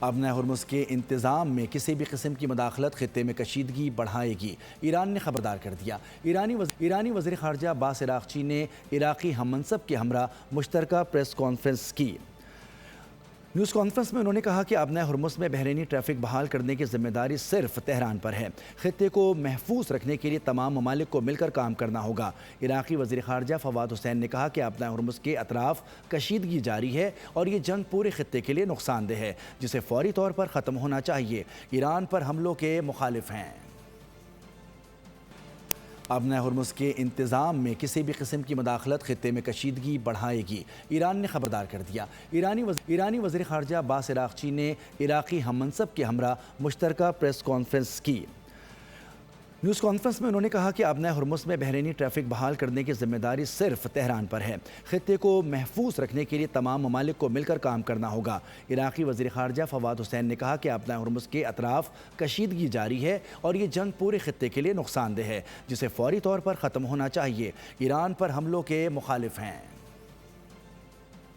ابن ہرمز کے انتظام میں کسی بھی قسم کی مداخلت خطے میں کشیدگی بڑھائے گی، ایران نے خبردار کر دیا۔ ایرانی وزیر خارجہ عباس عراقچی نے عراقی ہم منصب کے ہمراہ مشترکہ پریس کانفرنس کی۔ نیوز کانفرنس میں انہوں نے کہا کہ ابن ہرمز میں بحرینی ٹریفک بحال کرنے کی ذمہ داری صرف تہران پر ہے۔ خطے کو محفوظ رکھنے کے لیے تمام ممالک کو مل کر کام کرنا ہوگا۔ عراقی وزیر خارجہ فواد حسین نے کہا کہ ابن ہرمز کے اطراف کشیدگی جاری ہے اور یہ جنگ پورے خطے کے لیے نقصان دہ ہے، جسے فوری طور پر ختم ہونا چاہیے۔ ایران پر حملوں کے مخالف ہیں۔ ابن ہرمز کے انتظام میں کسی بھی قسم کی مداخلت خطے میں کشیدگی بڑھائے گی، ایران نے خبردار کر دیا۔ ایرانی وزیر خارجہ عباس عراقچی نے عراقی ہم منصب کے ہمراہ مشترکہ پریس کانفرنس کی۔ نیوز کانفرنس میں انہوں نے کہا کہ ابن ہرمز میں بحرینی ٹریفک بحال کرنے کی ذمہ داری صرف تہران پر ہے۔ خطے کو محفوظ رکھنے کے لیے تمام ممالک کو مل کر کام کرنا ہوگا۔ عراقی وزیر خارجہ فواد حسین نے کہا کہ ابن ہرمز کے اطراف کشیدگی جاری ہے اور یہ جنگ پورے خطے کے لیے نقصان دہ ہے، جسے فوری طور پر ختم ہونا چاہیے۔ ایران پر حملوں کے مخالف ہیں۔